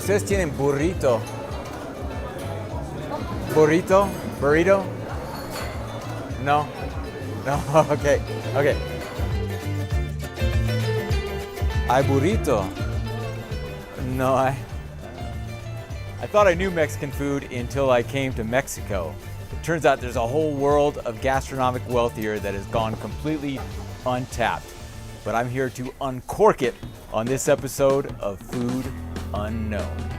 Ustedes tienen burrito. Burrito? Burrito? No? No, okay. Hay burrito? No, I thought I knew Mexican food until I came to Mexico. It turns out there's a whole world of gastronomic wealth here that has gone completely untapped. But I'm here to uncork it on this episode of Food Unknown.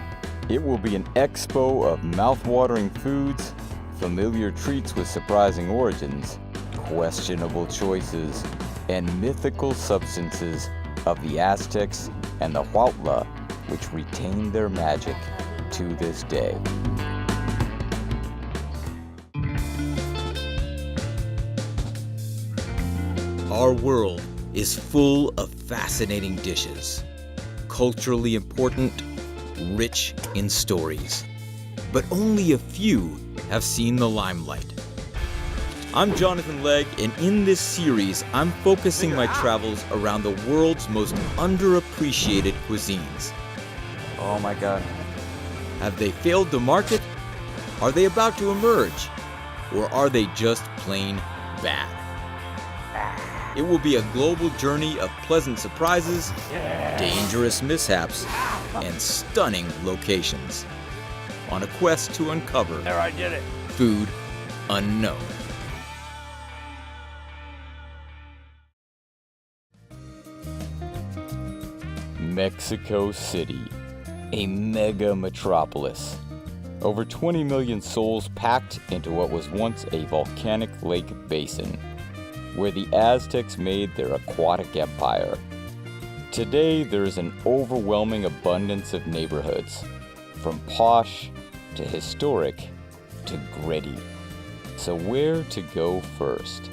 It will be an expo of mouth-watering foods, familiar treats with surprising origins, questionable choices, and mythical substances of the Aztecs and the Huautla, which retain their magic to this day. Our world is full of fascinating dishes, culturally important, rich in stories, but only a few have seen the limelight. I'm Jonathan Legg, and in this series, I'm focusing my travels around the world's most underappreciated cuisines. Oh my God. Have they failed to market? Are they about to emerge? Or are they just plain bad? It will be a global journey of pleasant surprises, dangerous mishaps, and stunning locations. On a quest to uncover food unknown. Mexico City, a mega metropolis. Over 20 million souls packed into what was once a volcanic lake basin, where the Aztecs made their aquatic empire. Today, there is an overwhelming abundance of neighborhoods, from posh to historic to gritty. So where to go first?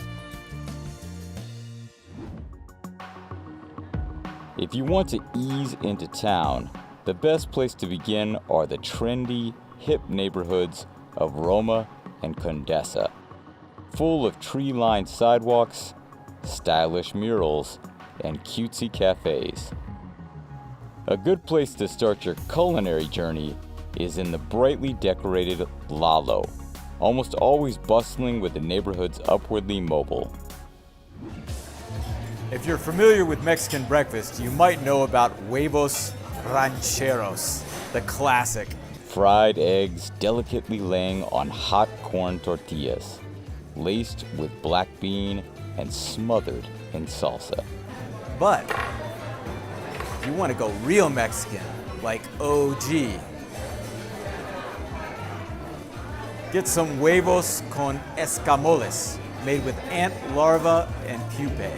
If you want to ease into town, the best place to begin are the trendy, hip neighborhoods of Roma and Condesa, full of tree-lined sidewalks, stylish murals, and cutesy cafes. A good place to start your culinary journey is in the brightly decorated Lalo, almost always bustling with the neighborhood's upwardly mobile. If you're familiar with Mexican breakfast, you might know about Huevos Rancheros, the classic. Fried eggs delicately laying on hot corn tortillas, laced with black bean and smothered in salsa. But if you want to go real Mexican, like OG, get some huevos con escamoles, made with ant larvae and pupae.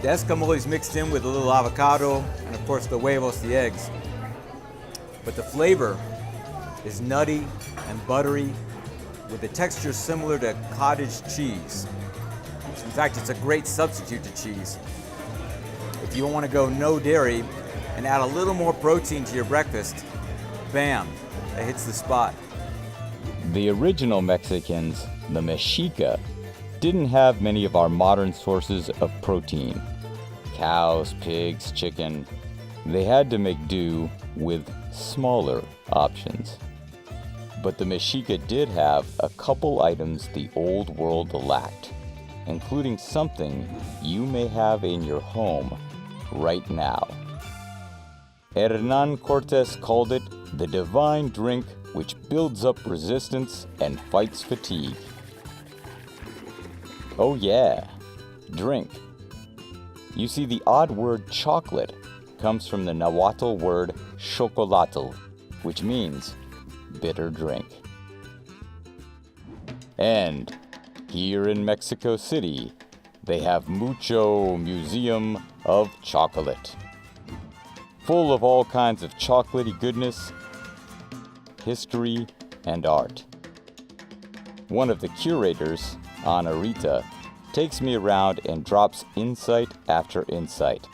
The escamole is mixed in with a little avocado and of course the huevos, the eggs. But the flavor is nutty and buttery with a texture similar to cottage cheese. In fact, it's a great substitute to cheese. If you want to go no dairy and add a little more protein to your breakfast, bam, that hits the spot. The original Mexicans, the Mexica, didn't have many of our modern sources of protein. Cows, pigs, chicken. They had to make do with smaller options. But the Mexica did have a couple items the old world lacked, including something you may have in your home right now. Hernan Cortes called it the divine drink which builds up resistance and fights fatigue. Oh yeah, drink. You see, the odd word chocolate comes from the Nahuatl word chokolate, which means bitter drink. And here in Mexico City, they have mucho museum of chocolate, full of all kinds of chocolatey goodness, history, and art. One of the curators, Ana Rita, takes me around and drops insight after insight.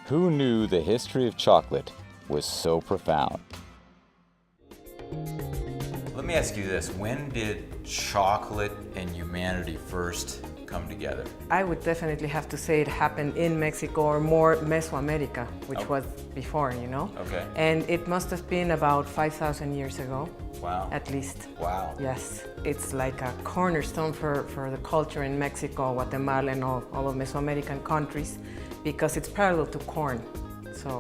Who knew the history of chocolate was so profound? Let me ask you this. When did chocolate and humanity first come together? I would definitely have to say it happened in Mexico, or more Mesoamerica, which was before, you know? Okay. And it must have been about 5,000 years ago. Wow. At least. Wow. Yes. It's like a cornerstone for the culture in Mexico, Guatemala, and all of Mesoamerican countries, because it's parallel to corn. So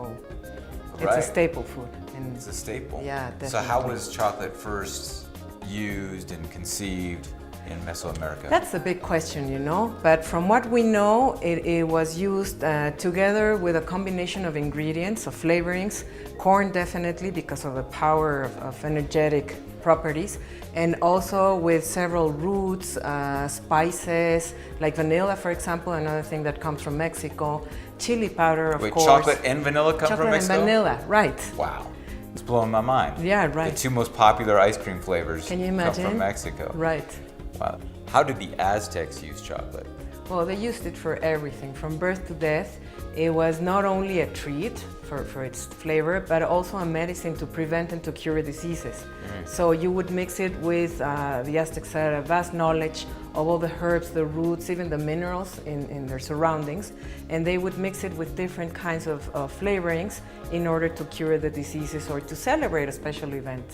it's a staple food. And it's a staple. Yeah, definitely. So how was chocolate first used and conceived in Mesoamerica? That's a big question, you know, but from what we know, it was used together with a combination of ingredients, of flavorings, corn definitely because of the power of energetic properties, and also with several roots, spices, like vanilla, for example, another thing that comes from Mexico, chili powder, of course. Chocolate and vanilla come from Mexico? Chocolate and vanilla, right. Wow. It's blowing my mind. Yeah, right. The two most popular ice cream flavors Can you imagine? come from Mexico. Right. Wow. How did the Aztecs use chocolate? Well, they used it for everything, from birth to death. It was not only a treat for its flavor, but also a medicine to prevent and to cure diseases. So you would mix it with, the Aztecs had a vast knowledge of all the herbs, the roots, even the minerals in their surroundings, and they would mix it with different kinds of flavorings in order to cure the diseases or to celebrate a special event.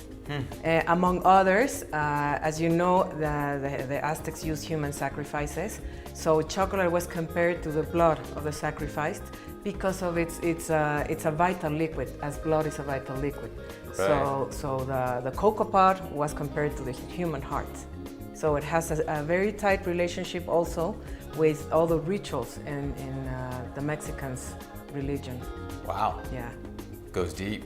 Among others, as you know, the Aztecs used human sacrifices, so chocolate was compared to the blood of the sacrificed because of it's a vital liquid, as blood is a vital liquid. Right. So the cocoa pod was compared to the human heart. So it has a very tight relationship also with all the rituals in the Mexicans' religion. Wow. Yeah. Goes deep.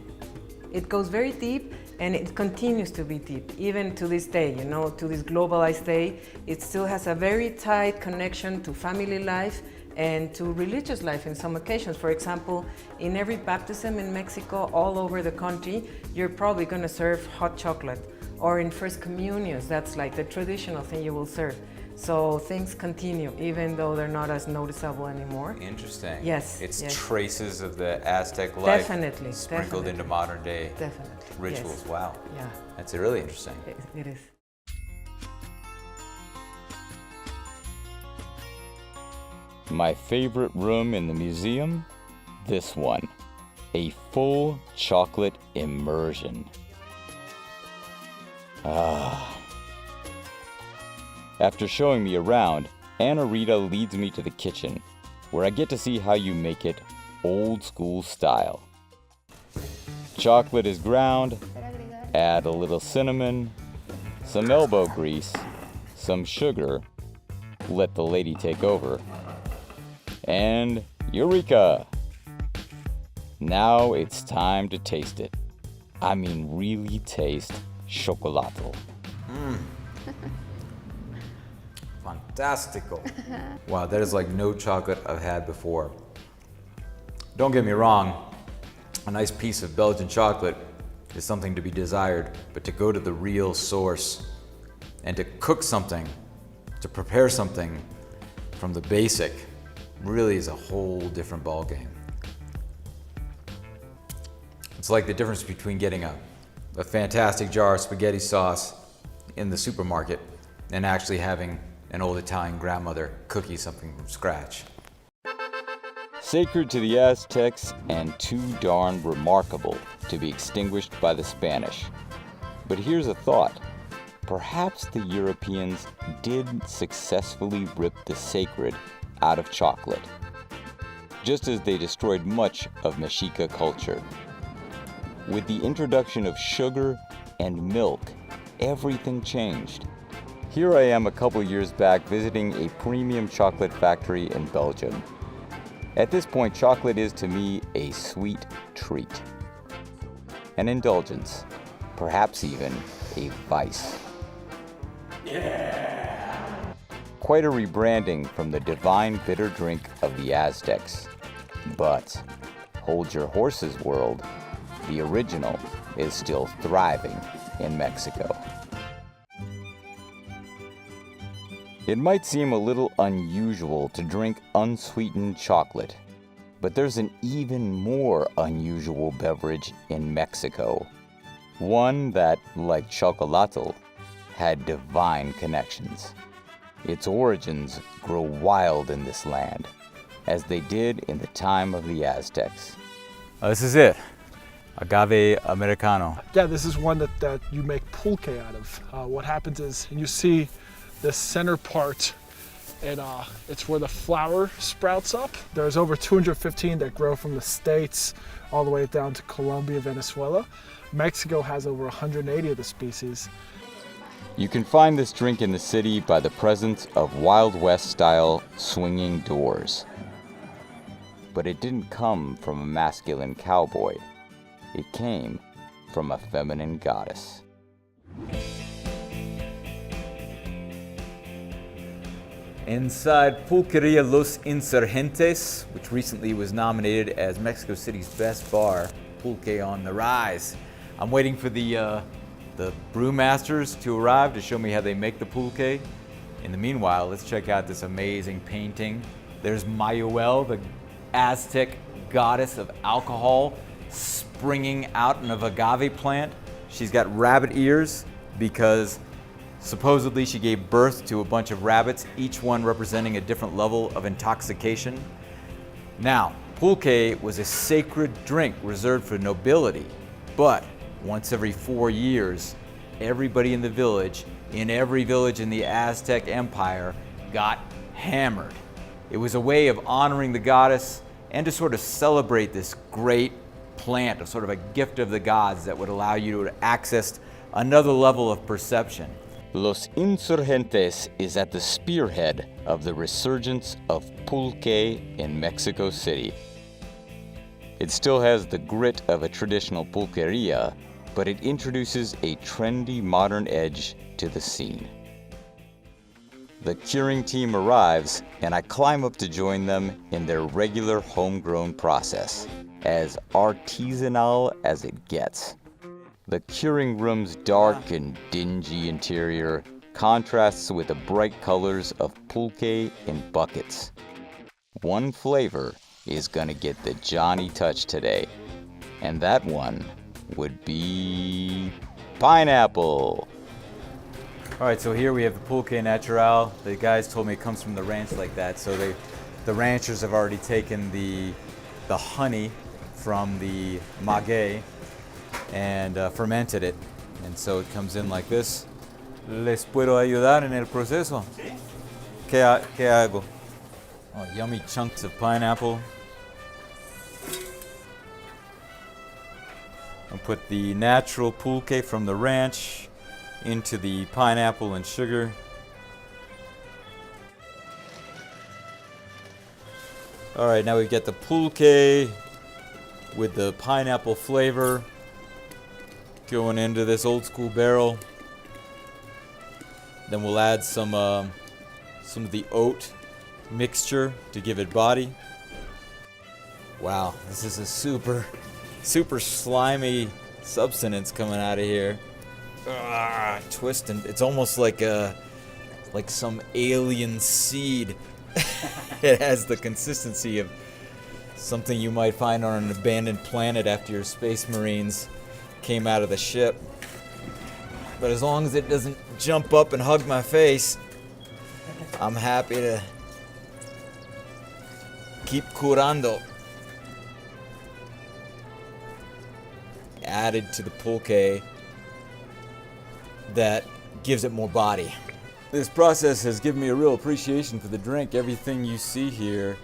It goes very deep, and it continues to be deep, even to this day, you know, to this globalized day. It still has a very tight connection to family life and to religious life in some occasions. For example, in every baptism in Mexico, all over the country, you're probably going to serve hot chocolate. Or in First Communions, that's like the traditional thing you will serve. So things continue, even though they're not as noticeable anymore. Interesting. Yes. It's yes. traces of the Aztec life definitely, sprinkled into modern day rituals. Yes. Wow. Yeah. That's really interesting. It is. My favorite room in the museum? This one. A full chocolate immersion. After showing me around, Anna Rita leads me to the kitchen, where I get to see how you make it old school style. Chocolate is ground, add a little cinnamon, some elbow grease, some sugar, let the lady take over, and eureka! Now it's time to taste it. I mean really taste Chokolate. Fantastico. Wow, that is like no chocolate I've had before. Don't get me wrong, a nice piece of Belgian chocolate is something to be desired, but to go to the real source and to cook something, to prepare something from the basic, really is a whole different ballgame. It's like the difference between getting a fantastic jar of spaghetti sauce in the supermarket and actually having an old Italian grandmother cook you something from scratch. Sacred to the Aztecs and too darn remarkable to be extinguished by the Spanish. But here's a thought. Perhaps the Europeans did successfully rip the sacred out of chocolate, just as they destroyed much of Mexica culture. With the introduction of sugar and milk, everything changed. Here I am a couple years back visiting a premium chocolate factory in Belgium. At this point, chocolate is to me a sweet treat, an indulgence, perhaps even a vice. Yeah! Quite a rebranding from the divine bitter drink of the Aztecs. But hold your horses, world. The original is still thriving in Mexico. It might seem a little unusual to drink unsweetened chocolate, but there's an even more unusual beverage in Mexico. One that, like Chokolate, had divine connections. Its origins grow wild in this land, as they did in the time of the Aztecs. This is it, Agave Americano. Yeah, this is one that you make pulque out of. What happens is, and you see the center part, and it's where the flower sprouts up. There's over 215 that grow from the States all the way down to Colombia, Venezuela. Mexico has over 180 of the species. You can find this drink in the city by the presence of Wild West-style swinging doors. But it didn't come from a masculine cowboy. It came from a feminine goddess. Inside Pulqueria Los Insurgentes, which recently was nominated as Mexico City's best bar, pulque on the rise. I'm waiting for the brewmasters to arrive to show me how they make the pulque. In the meanwhile, let's check out this amazing painting. There's Mayuel, the Aztec goddess of alcohol, springing out of an agave plant. She's got rabbit ears because supposedly she gave birth to a bunch of rabbits, each one representing a different level of intoxication. Now, pulque was a sacred drink reserved for nobility, but once every 4 years, everybody in the village, in every village in the Aztec Empire, got hammered. It was a way of honoring the goddess and to sort of celebrate this great plant, a sort of a gift of the gods that would allow you to access another level of perception. Los Insurgentes is at the spearhead of the resurgence of pulque in Mexico City. It still has the grit of a traditional pulqueria, but it introduces a trendy modern edge to the scene. The curing team arrives, and I climb up to join them in their regular homegrown process, as artisanal as it gets. The curing room's dark and dingy interior contrasts with the bright colors of pulque in buckets. One flavor is gonna get the Johnny touch today, and that one would be pineapple. All right, so here we have the pulque natural. The guys told me it comes from the ranch like that, so the ranchers have already taken the honey from the maguey and fermented it, and so it comes in like this. ¿Les puedo ayudar en el proceso? ¿Qué hago? Oh, yummy chunks of pineapple. I'll put the natural pulque from the ranch into the pineapple and sugar. All right, now we get the pulque with the pineapple flavor going into this old school barrel. Then we'll add some of the oat mixture to give it body. Wow, this is a super slimy substance coming out of here. Twisting. It's almost like some alien seed. It has the consistency of something you might find on an abandoned planet after your space marines came out of the ship. But as long as it doesn't jump up and hug my face, I'm happy to keep curando. Added to the pulque that gives it more body. This process has given me a real appreciation for the drink. Everything you see here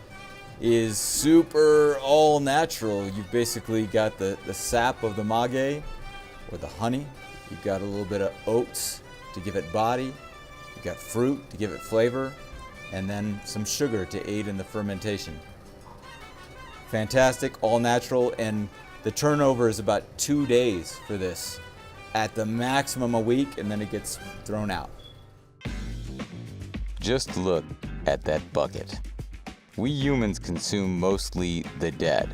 is super all natural. You've basically got the sap of the maguey or the honey. You've got a little bit of oats to give it body. You've got fruit to give it flavor, and then some sugar to aid in the fermentation. Fantastic, all natural, and the turnover is about 2 days for this. At the maximum a week, and then it gets thrown out. Just look at that bucket. We humans consume mostly the dead,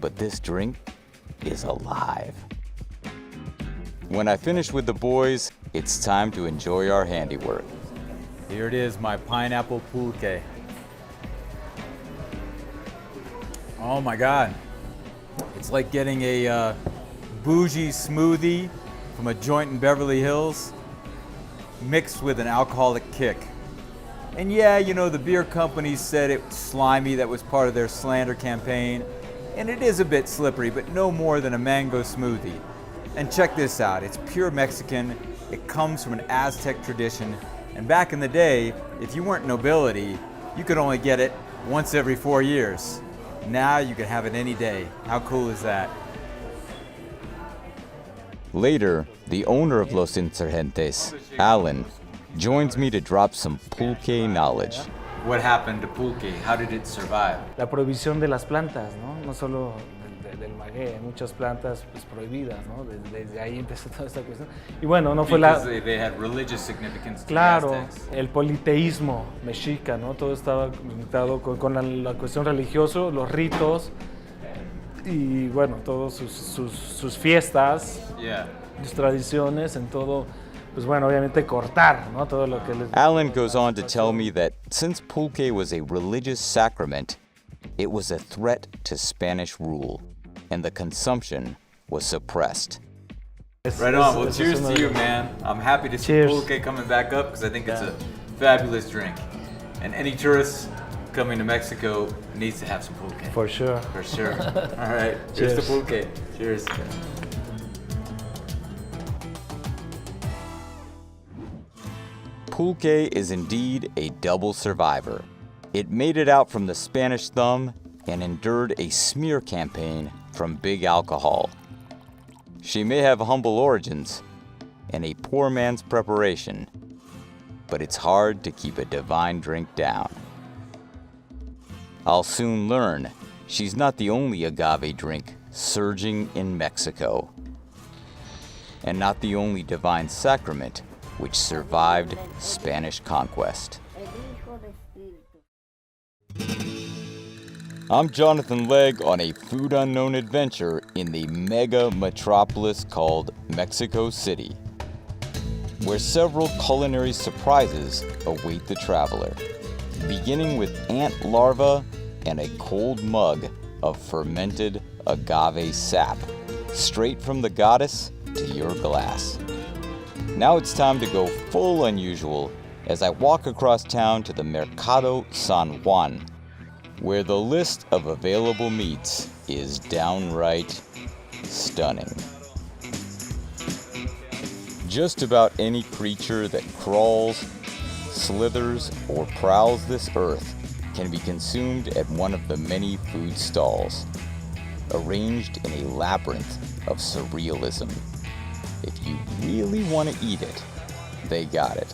but this drink is alive. When I finish with the boys, it's time to enjoy our handiwork. Here it is, my pineapple pulque. Oh my God. It's like getting a bougie smoothie from a joint in Beverly Hills. mixed with an alcoholic kick. And yeah, you know, the beer companies said it was slimy, that was part of their slander campaign. And it is a bit slippery, but no more than a mango smoothie. And check this out, it's pure Mexican, it comes from an Aztec tradition, and back in the day, if you weren't nobility, you could only get it once every 4 years. Now you can have it any day. How cool is that? Later, the owner of Los Insurgentes, Alan, joins me to drop some pulque knowledge. What happened to pulque? How did it survive? La prohibición de las plantas, ¿no? No solo del maguey, hay muchas plantas pues, prohibidas, ¿no? Desde ahí empezó toda esta cuestión. Y bueno, no fue Because they had religious significance to Claro, the Aztecs. el politeísmo mexica, ¿no? Todo estaba conectado con la cuestión religiosa, los ritos y bueno, todas sus fiestas, Yeah. sus tradiciones, en todo, pues bueno, obviamente cortar, ¿no? Todo lo que les... Alan goes on to tell me that since pulque was a religious sacrament, it was a threat to Spanish rule, and the consumption was suppressed. Right on. Well, cheers to you, man. I'm happy to see Cheers. pulque coming back up because I think it's a fabulous drink. And any tourist coming to Mexico needs to have some pulque. For sure. For sure. All right. Cheers to Cheers. pulque. Cheers. Pulque is indeed a double survivor. It made it out from the Spanish thumb and endured a smear campaign from big alcohol. She may have humble origins and a poor man's preparation, but it's hard to keep a divine drink down. I'll soon learn she's not the only agave drink surging in Mexico, and not the only divine sacrament which survived Spanish conquest. I'm Jonathan Legg on a food unknown adventure in the mega metropolis called Mexico City, where several culinary surprises await the traveler, beginning with ant larvae and a cold mug of fermented agave sap, straight from the goddess to your glass. Now it's time to go full unusual as I walk across town to the Mercado San Juan, where the list of available meats is downright stunning. Just about any creature that crawls, slithers, or prowls this earth can be consumed at one of the many food stalls, arranged in a labyrinth of surrealism. If you really want to eat it, they got it.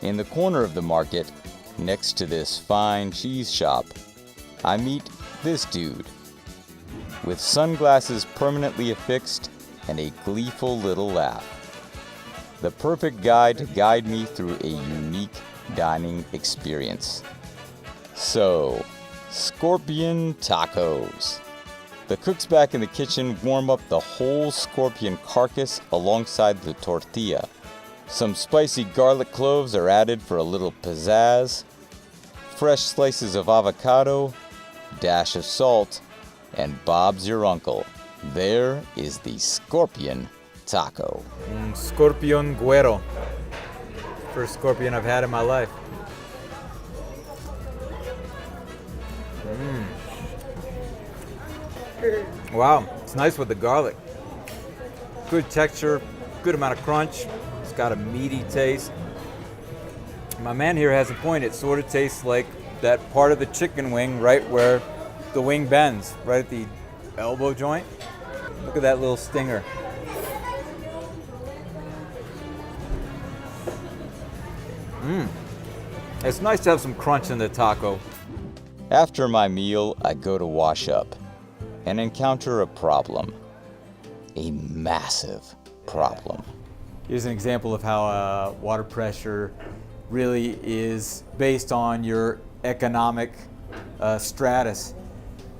In the corner of the market, next to this fine cheese shop, I meet this dude, with sunglasses permanently affixed and a gleeful little laugh. The perfect guy to guide me through a unique dining experience. So, scorpion tacos. The cooks back in the kitchen warm up the whole scorpion carcass alongside the tortilla. Some spicy garlic cloves are added for a little pizzazz. Fresh slices of avocado, dash of salt, and Bob's your uncle. There is the scorpion taco. Un scorpion güero. First scorpion I've had in my life. Wow, it's nice with the garlic. Good texture, good amount of crunch. It's got a meaty taste. My man here has a point. It sort of tastes like that part of the chicken wing right where the wing bends, right at the elbow joint. Look at that little stinger. It's nice to have some crunch in the taco. After my meal, I go to wash up and encounter a problem. A massive problem. Here's an example of how water pressure really is based on your economic stratus.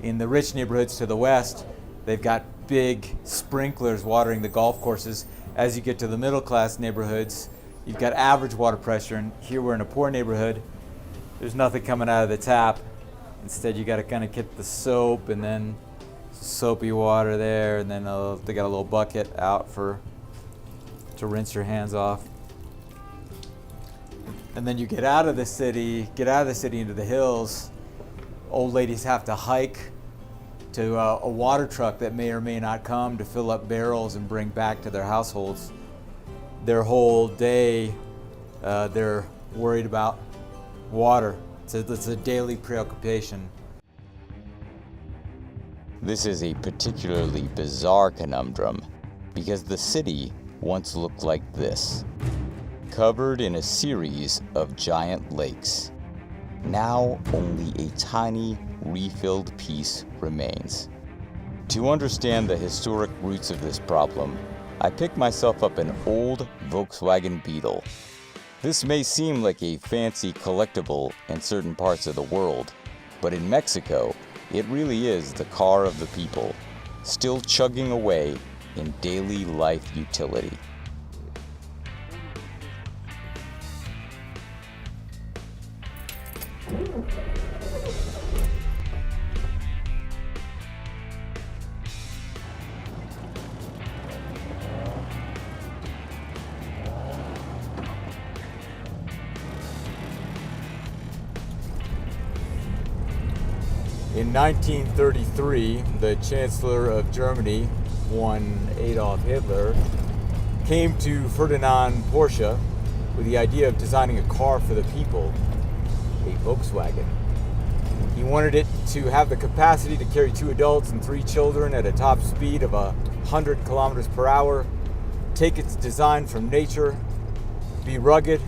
In the rich neighborhoods to the west, they've got big sprinklers watering the golf courses. As you get to the middle class neighborhoods, you've got average water pressure, and here we're in a poor neighborhood. There's nothing coming out of the tap. Instead, you got to kind of get the soap and then soapy water there, and then they got a little bucket out for to rinse your hands off. And then you get out of the city into the hills. Old ladies have to hike to a water truck that may or may not come to fill up barrels and bring back to their households. Their whole day, they're worried about water. It's a daily preoccupation. This is a particularly bizarre conundrum because the city once looked like this, covered in a series of giant lakes. Now only a tiny refilled piece remains. To understand the historic roots of this problem, I picked myself up an old Volkswagen Beetle. This may seem like a fancy collectible in certain parts of the world, but in Mexico, it really is the car of the people, still chugging away in daily life utility. In 1933, the Chancellor of Germany, one Adolf Hitler, came to Ferdinand Porsche with the idea of designing a car for the people, a Volkswagen. He wanted it to have the capacity to carry 2 adults and 3 children at a top speed of 100 kilometers per hour, take its design from nature, be rugged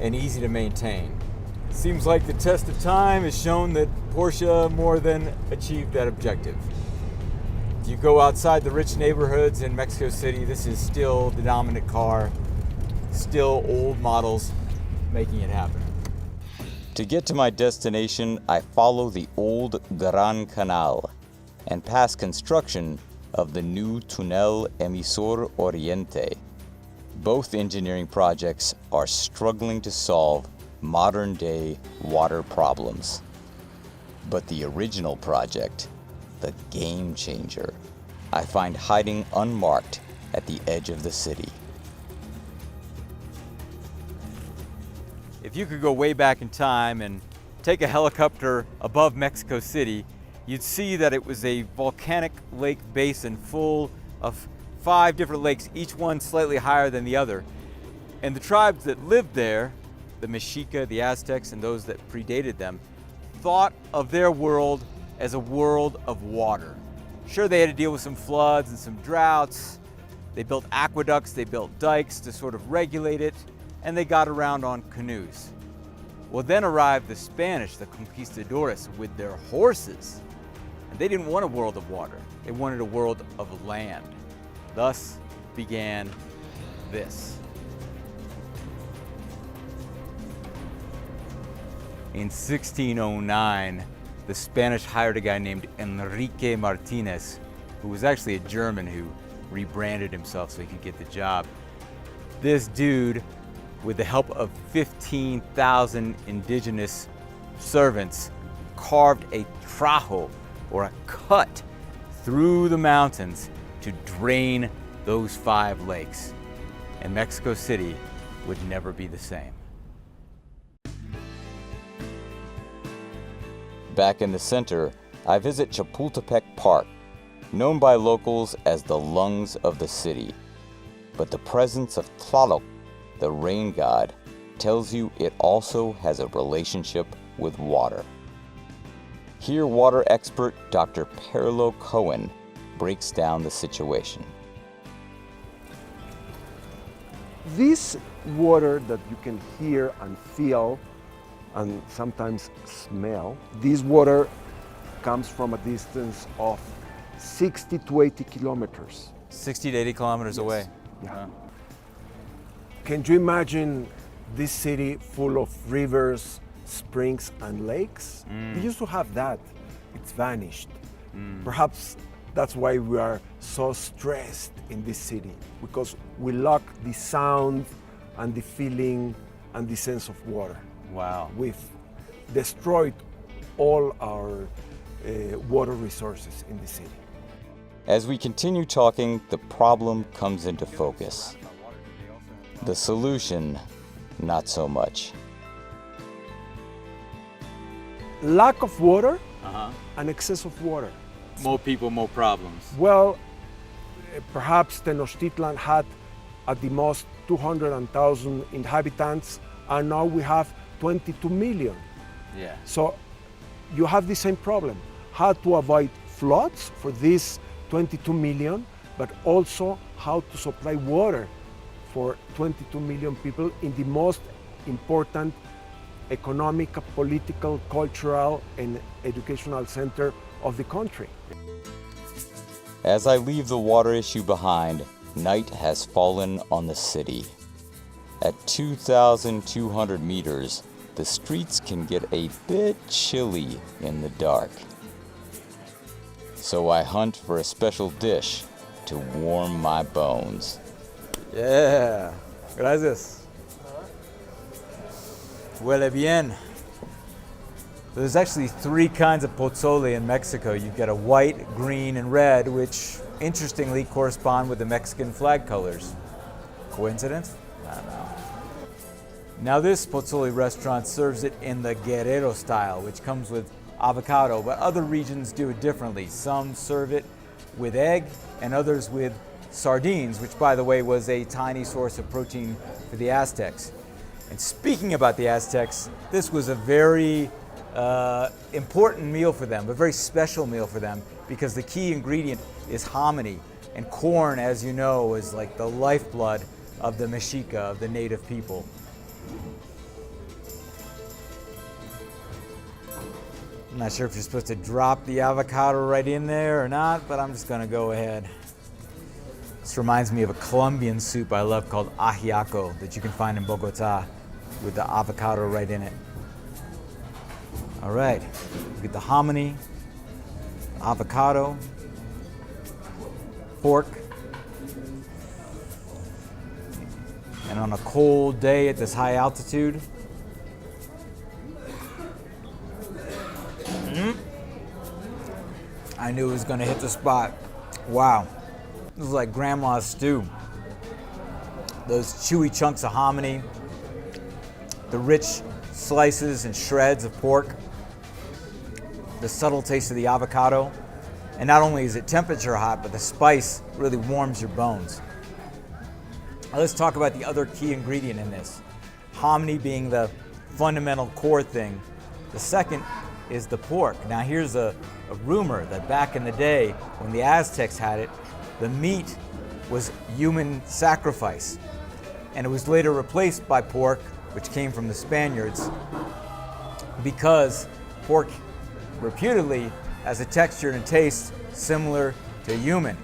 and easy to maintain. Seems like the test of time has shown that Porsche more than achieved that objective. If you go outside the rich neighborhoods in Mexico City, this is still the dominant car, still old models making it happen. To get to my destination, I follow the old Gran Canal and pass construction of the new Túnel Emisor Oriente. Both engineering projects are struggling to solve modern-day water problems. But the original project, the game changer, I find hiding unmarked at the edge of the city. If you could go way back in time and take a helicopter above Mexico City, you'd see that it was a volcanic lake basin full of 5 different lakes, each one slightly higher than the other. And the tribes that lived there, the Mexica, the Aztecs, and those that predated them, thought of their world as a world of water. Sure, they had to deal with some floods and some droughts. They built aqueducts, they built dikes to sort of regulate it, and they got around on canoes. Well, then arrived the Spanish, the conquistadores, with their horses. And they didn't want a world of water. They wanted a world of land. Thus began this. In 1609, the Spanish hired a guy named Enrique Martinez, who was actually a German who rebranded himself so he could get the job. This dude, with the help of 15,000 indigenous servants, carved a trajo, or a cut, through the mountains to drain those 5 lakes. And Mexico City would never be the same. Back in the center, I visit Chapultepec Park, known by locals as the lungs of the city. But the presence of Tlaloc, the rain god, tells you it also has a relationship with water. Here, water expert Dr. Perlo Cohen breaks down the situation. This water that you can hear and feel and sometimes smell, this water comes from a distance of 60 to 80 kilometers. 60 to 80 kilometers away. Yeah. Can you imagine this city full of rivers, springs, and lakes? We used to have that. It's vanished. Perhaps that's why we are so stressed in this city, because we lack the sound and the feeling and the sense of water. Wow. We've destroyed all our water resources in the city. As we continue talking, the problem comes into focus. The solution, not so much. Lack of water and excess of water. More people, more problems. Well, perhaps Tenochtitlan had at the most 200,000 inhabitants, and now we have 22 million. Yeah. So you have the same problem. How to avoid floods for these 22 million, but also how to supply water for 22 million people in the most important economic, political, cultural, and educational center of the country. As I leave the water issue behind, night has fallen on the city. At 2,200 meters, the streets can get a bit chilly in the dark. So I hunt for a special dish to warm my bones. Yeah. Gracias. Huele bien. There's actually 3 kinds of pozole in Mexico. You've got a white, green, and red, which interestingly correspond with the Mexican flag colors. Coincidence? I don't know. Now this pozole restaurant serves it in the Guerrero style, which comes with avocado, but other regions do it differently. Some serve it with egg and others with sardines, which by the way was a tiny source of protein for the Aztecs. And speaking about the Aztecs, this was a very important meal for them, a very special meal for them, because the key ingredient is hominy. And corn, as you know, is like the lifeblood of the Mexica, of the native people. I'm not sure if you're supposed to drop the avocado right in there or not, but I'm just gonna go ahead. This reminds me of a Colombian soup I love called ajiaco that you can find in Bogota with the avocado right in it. All right, we get the hominy, avocado, pork, and on a cold day at this high altitude, I knew it was gonna hit the spot. Wow, this is like grandma's stew. Those chewy chunks of hominy, the rich slices and shreds of pork, the subtle taste of the avocado, and not only is it temperature hot, but the spice really warms your bones. Now let's talk about the other key ingredient in this. Hominy being the fundamental core thing. The second is the pork. Now here's a rumor that back in the day when the Aztecs had it, the meat was human sacrifice. And it was later replaced by pork, which came from the Spaniards, because pork reputedly has a texture and taste similar to human.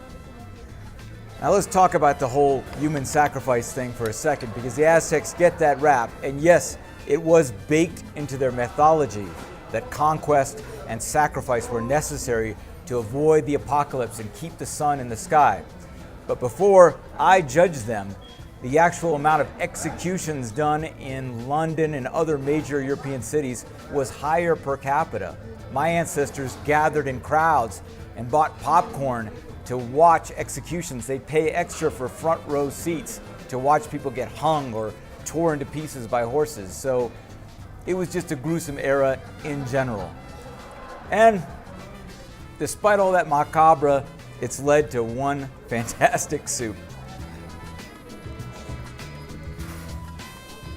Now let's talk about the whole human sacrifice thing for a second, because the Aztecs get that rap, and yes, it was baked into their mythology that conquest and sacrifice were necessary to avoid the apocalypse and keep the sun in the sky. But before I judge them, the actual amount of executions done in London and other major European cities was higher per capita. My ancestors gathered in crowds and bought popcorn to watch executions. They'd pay extra for front row seats to watch people get hung or torn to pieces by horses. So it was just a gruesome era in general. And despite all that macabre, it's led to one fantastic soup.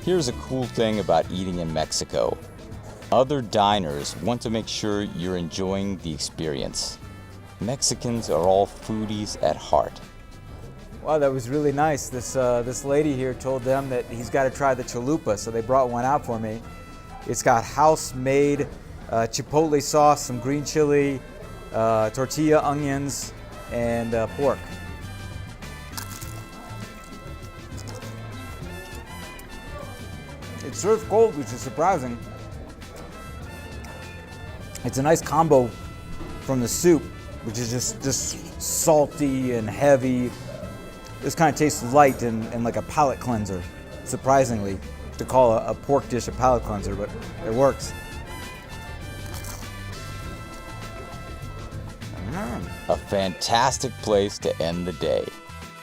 Here's a cool thing about eating in Mexico. Other diners want to make sure you're enjoying the experience. Mexicans are all foodies at heart. Wow, that was really nice. This lady here told them that he's got to try the chalupa, so they brought one out for me. It's got house-made chipotle sauce, some green chili, tortilla, onions, and pork. It's served cold, which is surprising. It's a nice combo from the soup, which is just salty and heavy. This kind of tastes light and like a palate cleanser, surprisingly, to call a pork dish a palate cleanser, but it works. A fantastic place to end the day.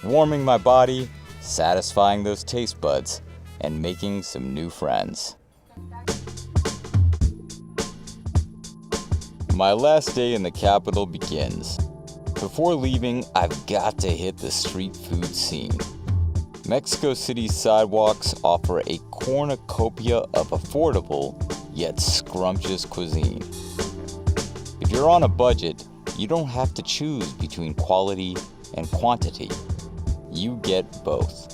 Warming my body, satisfying those taste buds and making some new friends. My last day in the capital begins. Before leaving, I've got to hit the street food scene. Mexico City's sidewalks offer a cornucopia of affordable yet scrumptious cuisine. If you're on a budget, you don't have to choose between quality and quantity. You get both.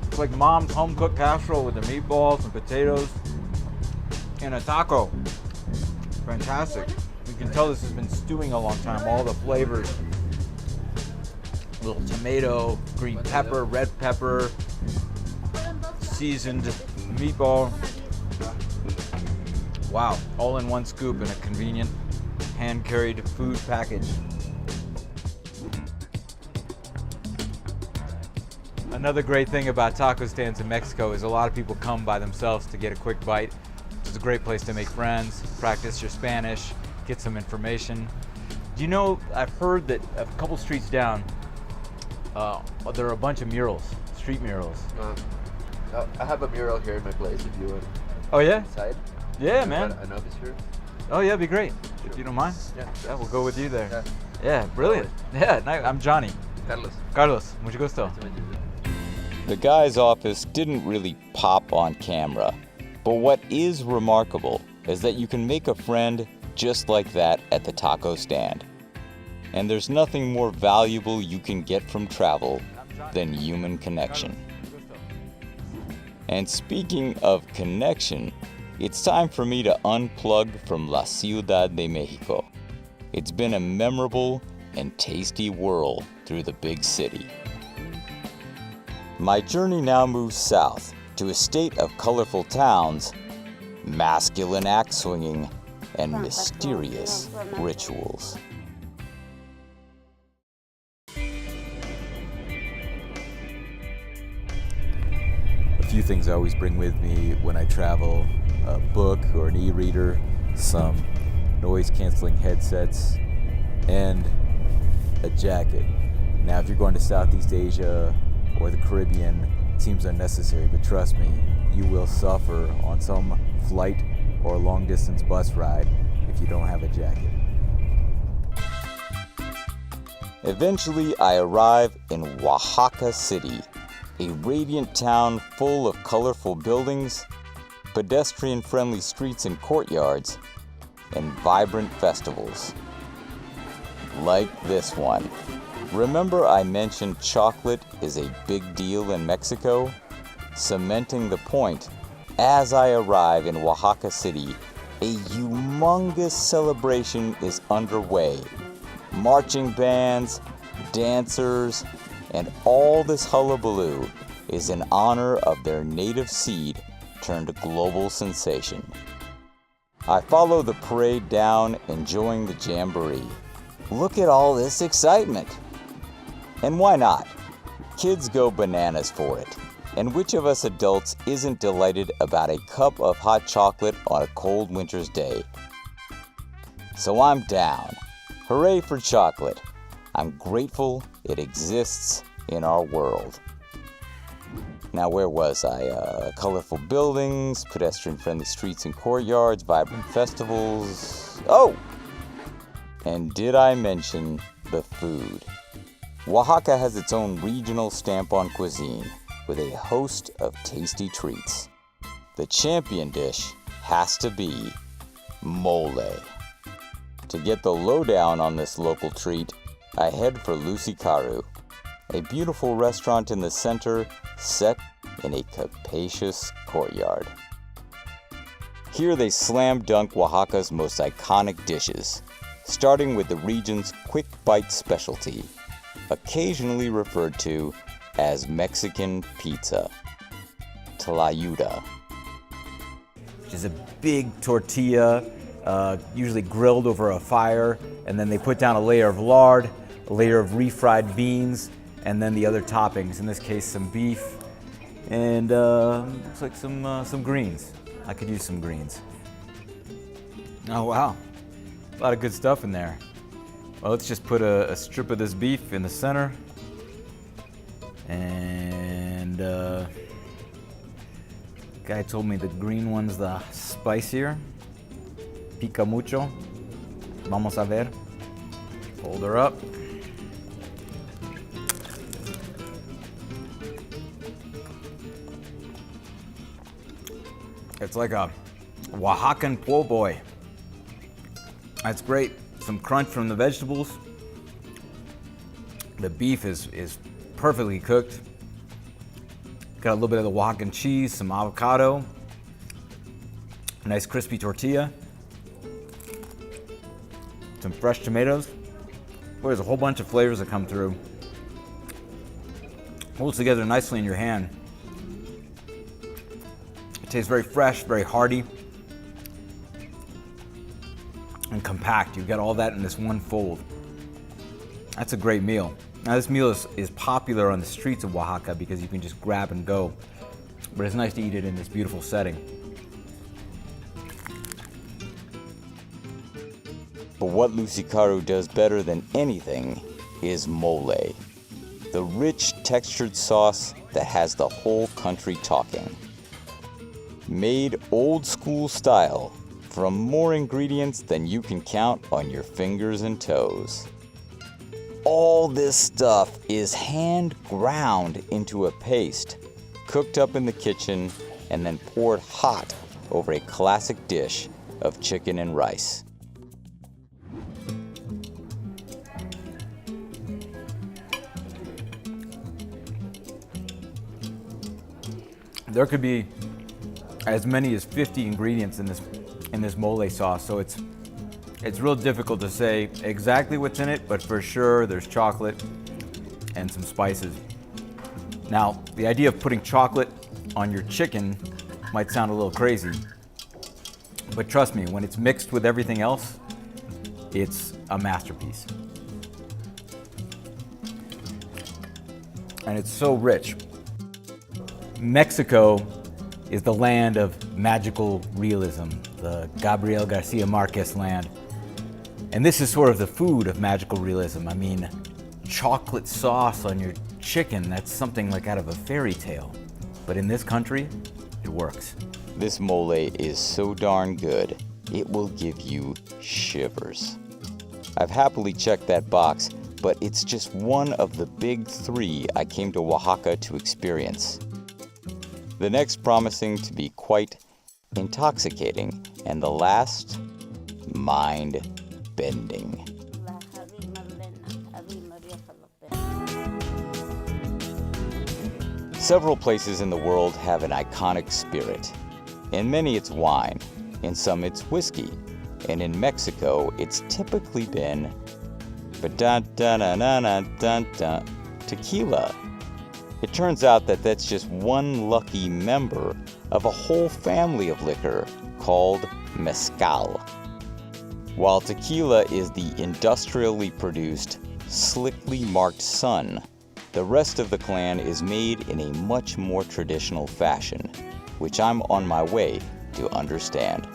It's like mom's home-cooked casserole with the meatballs and potatoes and a taco. Fantastic. You can tell this has been stewing a long time. All the flavors. Little tomato, green pepper, red pepper, seasoned meatball. Wow, all in one scoop in a convenient hand-carried food package. Another great thing about taco stands in Mexico is a lot of people come by themselves to get a quick bite. It's a great place to make friends, practice your Spanish, get some information. Do you know, I've heard that a couple streets down, there are a bunch of murals, street murals. I have a mural here in my place if you want. Oh yeah? Inside. Yeah, man. I know this here. Oh yeah, it'd be great. Sure. If you don't mind. Yeah. We'll go with you there. Yeah. Yeah, brilliant. Yeah, I'm Johnny. Carlos, mucho gusto. The guy's office didn't really pop on camera, but what is remarkable is that you can make a friend just like that at the taco stand. And there's nothing more valuable you can get from travel than human connection. And speaking of connection, it's time for me to unplug from La Ciudad de Mexico. It's been a memorable and tasty whirl through the big city. My journey now moves south to a state of colorful towns, masculine axe swinging, and mysterious rituals. A few things I always bring with me when I travel: a book or an e-reader, some noise-canceling headsets, and a jacket. Now, if you're going to Southeast Asia or the Caribbean, it seems unnecessary, but trust me, you will suffer on some flight or long-distance bus ride if you don't have a jacket. Eventually, I arrive in Oaxaca City, a radiant town full of colorful buildings, pedestrian-friendly streets and courtyards, and vibrant festivals. Like this one. Remember I mentioned chocolate is a big deal in Mexico? Cementing the point, as I arrive in Oaxaca City, a humongous celebration is underway. Marching bands, dancers, and all this hullabaloo is in honor of their native seed turned global sensation. I follow the parade down, enjoying the jamboree. Look at all this excitement! And why not? Kids go bananas for it. And which of us adults isn't delighted about a cup of hot chocolate on a cold winter's day? So I'm down. Hooray for chocolate. I'm grateful it exists in our world. Now, where was I? Colorful buildings, pedestrian-friendly streets and courtyards, vibrant festivals. Oh! And did I mention the food? Oaxaca has its own regional stamp on cuisine, with a host of tasty treats. The champion dish has to be mole. To get the lowdown on this local treat, I head for Lucicaru, a beautiful restaurant in the center set in a capacious courtyard. Here they slam dunk Oaxaca's most iconic dishes, starting with the region's quick bite specialty, occasionally referred to as Mexican pizza, tlayuda. Which is a big tortilla, usually grilled over a fire, and then they put down a layer of lard, a layer of refried beans, and then the other toppings, in this case some beef, and looks like some greens. I could use some greens. Oh wow, a lot of good stuff in there. Well, let's just put a strip of this beef in the center. And guy told me the green one's the spicier. Pica mucho. Vamos a ver. Hold her up. It's like a Oaxacan po' boy. That's great. Some crunch from the vegetables. The beef is perfectly cooked. Got a little bit of the Oaxacan cheese, some avocado, a nice crispy tortilla, some fresh tomatoes. Boy, there's a whole bunch of flavors that come through. Holds together nicely in your hand. It tastes very fresh, very hearty, and compact. You've got all that in this one fold. That's a great meal. Now this meal is popular on the streets of Oaxaca because you can just grab and go, but it's nice to eat it in this beautiful setting. But what Lucicaru does better than anything is mole, the rich textured sauce that has the whole country talking. Made old school style from more ingredients than you can count on your fingers and toes. All this stuff is hand ground into a paste, cooked up in the kitchen, and then poured hot over a classic dish of chicken and rice. There could be as many as 50 ingredients in this mole sauce, so it's real difficult to say exactly what's in it, but for sure there's chocolate and some spices. Now, the idea of putting chocolate on your chicken might sound a little crazy, but trust me, when it's mixed with everything else, it's a masterpiece. And it's so rich. Mexico is the land of magical realism, the Gabriel Garcia Marquez land. And this is sort of the food of magical realism. I mean, chocolate sauce on your chicken, that's something like out of a fairy tale. But in this country, it works. This mole is so darn good, it will give you shivers. I've happily checked that box, but it's just one of the big 3 I came to Oaxaca to experience. The next promising to be quite intoxicating, and the last, mind-bending. Several places in the world have an iconic spirit. In many it's wine, in some it's whiskey, and in Mexico it's typically been tequila. It turns out that that's just one lucky member of a whole family of liquor called mezcal. While tequila is the industrially produced, slickly marked sun, the rest of the clan is made in a much more traditional fashion, which I'm on my way to understand.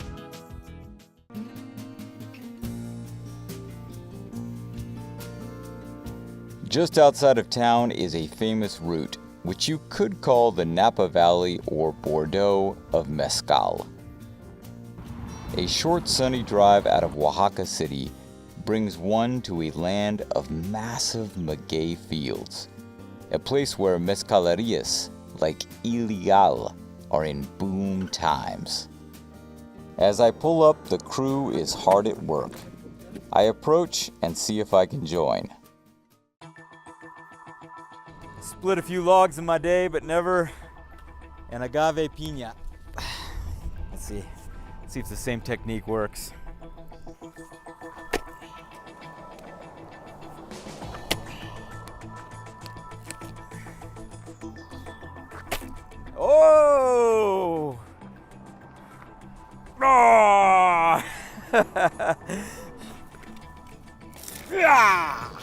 Just outside of town is a famous route, which you could call the Napa Valley or Bordeaux of mezcal. A short sunny drive out of Oaxaca City brings one to a land of massive maguey fields, a place where mezcalerias like Illegal are in boom times. As I pull up, the crew is hard at work. I approach and see if I can join. Split a few logs in my day, but never an agave piña. Let's see if the same technique works. Oh! Oh! Ah!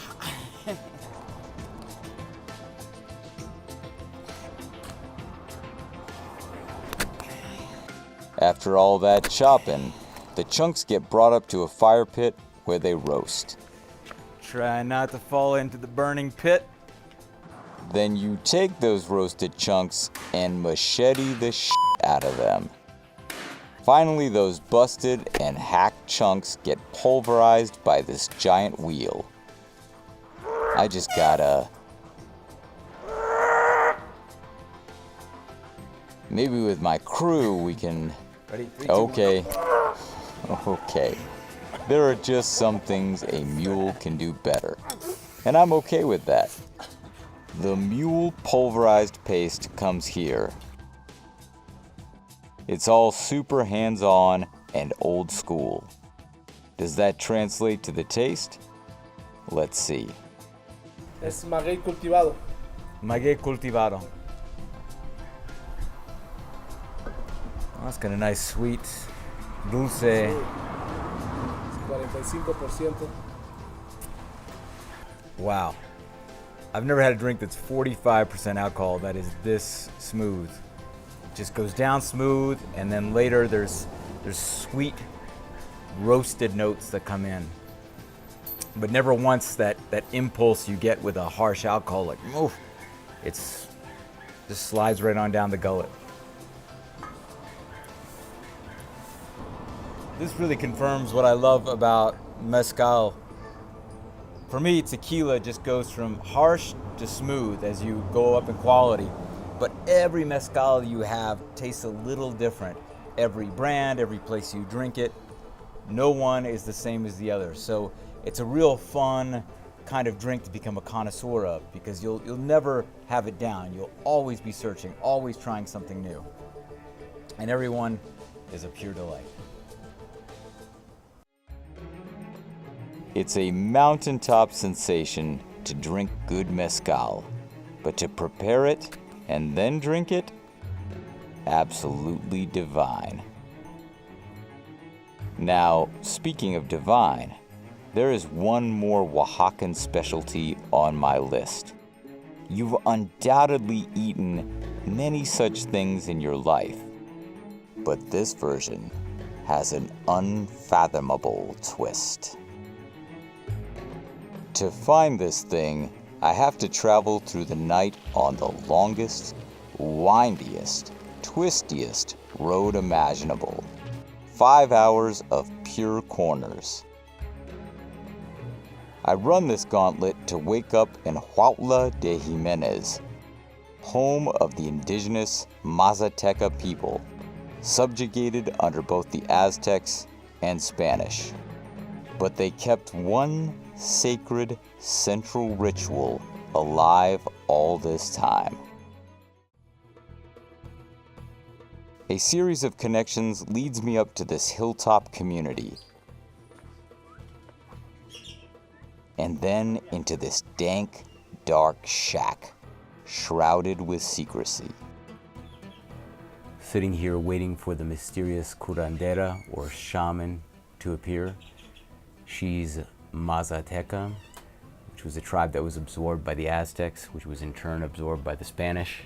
After all that chopping, the chunks get brought up to a fire pit where they roast. Try not to fall into the burning pit. Then you take those roasted chunks and machete the shit out of them. Finally, those busted and hacked chunks get pulverized by this giant wheel. I just gotta... Maybe with my crew we can... Ready? 3, 2, 1. Okay. There are just some things a mule can do better. And I'm okay with that. The mule pulverized paste comes here. It's all super hands-on and old school. Does that translate to the taste? Let's see. Es maguey cultivado. Maguey cultivado. Oh, that's got a nice sweet, dulce. 45%. Wow. I've never had a drink that's 45% alcohol that is this smooth. It just goes down smooth, and then later there's sweet roasted notes that come in. But never once that impulse you get with a harsh alcohol, like, oof, it's just slides right on down the gullet. This really confirms what I love about mezcal. For me, tequila just goes from harsh to smooth as you go up in quality. But every mezcal you have tastes a little different. Every brand, every place you drink it, no one is the same as the other. So it's a real fun kind of drink to become a connoisseur of, because you'll never have it down. You'll always be searching, always trying something new. And everyone is a pure delight. It's a mountaintop sensation to drink good mezcal, but to prepare it and then drink it, absolutely divine. Now, speaking of divine, there is one more Oaxacan specialty on my list. You've undoubtedly eaten many such things in your life, but this version has an unfathomable twist. To find this thing, I have to travel through the night on the longest, windiest, twistiest road imaginable. 5 hours of pure corners. I run this gauntlet to wake up in Huautla de Jimenez, home of the indigenous Mazateca people, subjugated under both the Aztecs and Spanish. But they kept one sacred central ritual alive all this time. A series of connections leads me up to this hilltop community, and then into this dank, dark shack, shrouded with secrecy. Sitting here waiting for the mysterious curandera or shaman to appear. She's Mazateca, which was a tribe that was absorbed by the Aztecs, which was in turn absorbed by the Spanish.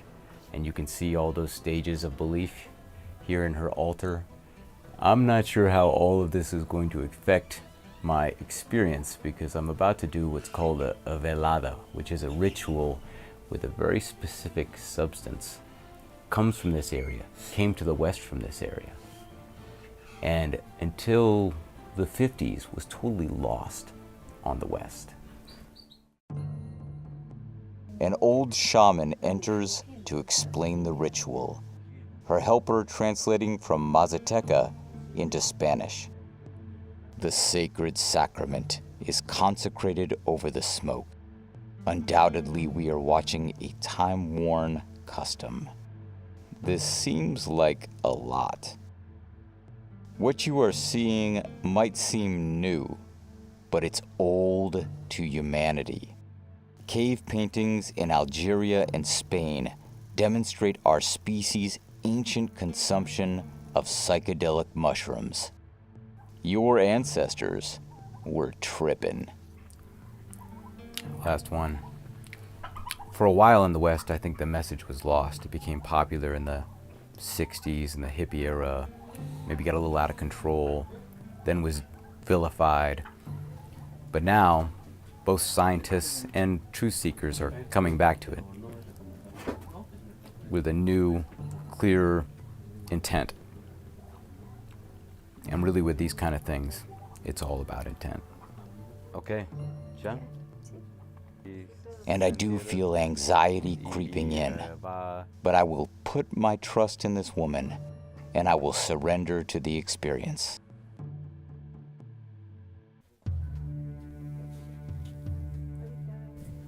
And you can see all those stages of belief here in her altar. I'm not sure how all of this is going to affect my experience, because I'm about to do what's called a velada, which is a ritual with a very specific substance. Comes from this area, came to the west from this area. And until the 50s was totally lost on the west. An old shaman enters to explain the ritual, her helper translating from Mazateca into Spanish. The sacred sacrament is consecrated over the smoke. Undoubtedly, we are watching a time-worn custom. This seems like a lot. What you are seeing might seem new, but it's old to humanity. Cave paintings in Algeria and Spain demonstrate our species' ancient consumption of psychedelic mushrooms. Your ancestors were trippin'. Last one. For a while in the West, I think the message was lost. It became popular in the 60s and the hippie era. maybe got a little out of control, then was vilified. But now, both scientists and truth seekers are coming back to it with a new, clear intent. And really with these kind of things, it's all about intent. Okay, John? And I do feel anxiety creeping in, but I will put my trust in this woman, and I will surrender to the experience.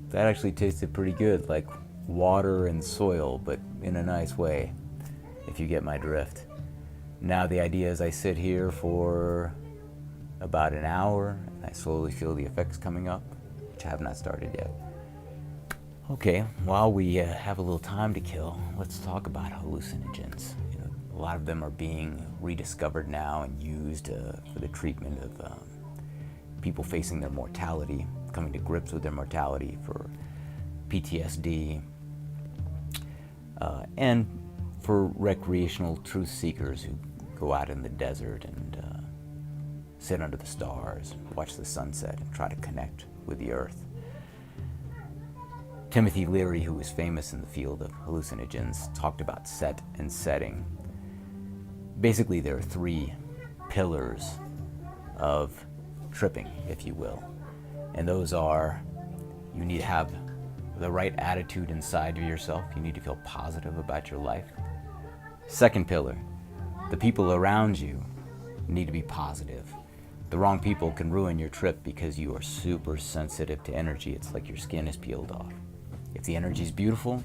That actually tasted pretty good, like water and soil, but in a nice way, if you get my drift. Now the idea is I sit here for about an hour, and I slowly feel the effects coming up, which I have not started yet. Okay, while we have a little time to kill, let's talk about hallucinogens. You know, a lot of them are being rediscovered now and used for the treatment of people facing their mortality, coming to grips with their mortality, for PTSD, and for recreational truth seekers who go out in the desert and sit under the stars, watch the sunset, and try to connect with the earth. Timothy Leary, who was famous in the field of hallucinogens, talked about set and setting. Basically, there are three pillars of tripping, if you will. And those are, you need to have the right attitude inside of yourself. You need to feel positive about your life. Second pillar, the people around you need to be positive. The wrong people can ruin your trip because you are super sensitive to energy. It's like your skin is peeled off. If the energy is beautiful,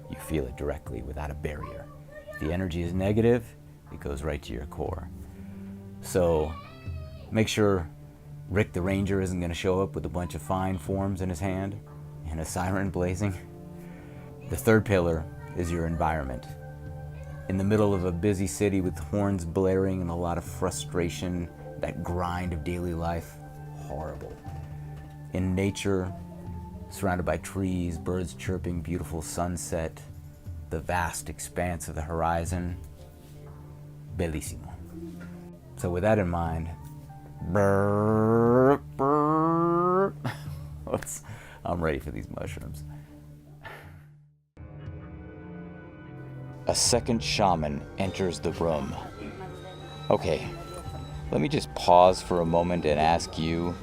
you feel it directly without a barrier. If the energy is negative, it goes right to your core. So make sure Rick the Ranger isn't going to show up with a bunch of fine forms in his hand and a siren blazing. The third pillar is your environment. In the middle of a busy city with horns blaring and a lot of frustration, that grind of daily life, horrible. In nature, surrounded by trees, birds chirping, beautiful sunset, the vast expanse of the horizon, bellissimo. So with that in mind, I'm ready for these mushrooms. A second shaman enters the room. Okay, let me just pause for a moment and ask you,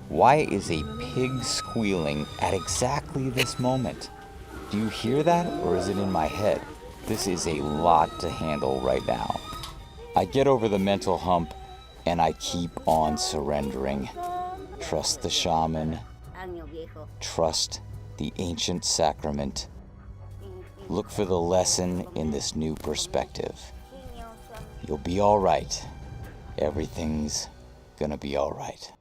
why is a pig squealing at exactly this moment? Do you hear that, or is it in my head? This is a lot to handle right now. I get over the mental hump and I keep on surrendering. Trust the shaman. Trust the ancient sacrament. Look for the lesson in this new perspective. You'll be all right. Everything's gonna be all right.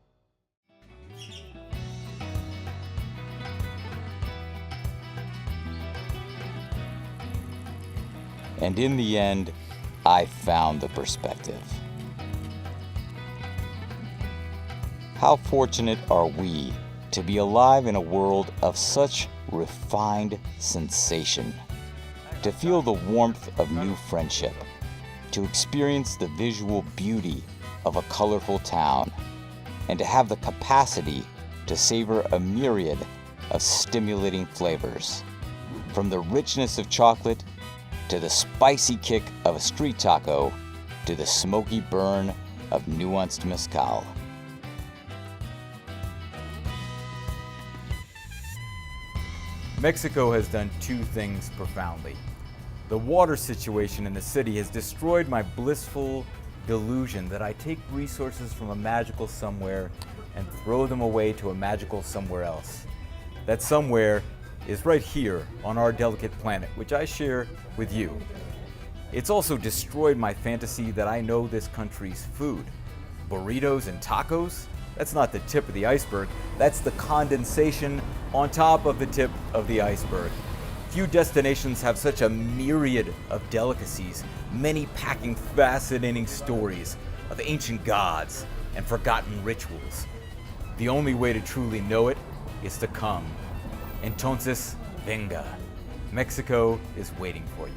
And in the end, I found the perspective. How fortunate are we to be alive in a world of such refined sensation, to feel the warmth of new friendship, to experience the visual beauty of a colorful town, and to have the capacity to savor a myriad of stimulating flavors, from the richness of chocolate to the spicy kick of a street taco, to the smoky burn of nuanced mezcal. Mexico has done two things profoundly. The water situation in the city has destroyed my blissful delusion that I take resources from a magical somewhere and throw them away to a magical somewhere else. That somewhere is right here on our delicate planet, which I share with you. It's also destroyed my fantasy that I know this country's food. Burritos and tacos? That's not the tip of the iceberg. That's the condensation on top of the tip of the iceberg. Few destinations have such a myriad of delicacies, many packing fascinating stories of ancient gods and forgotten rituals. The only way to truly know it is to come. Entonces, venga. Mexico is waiting for you.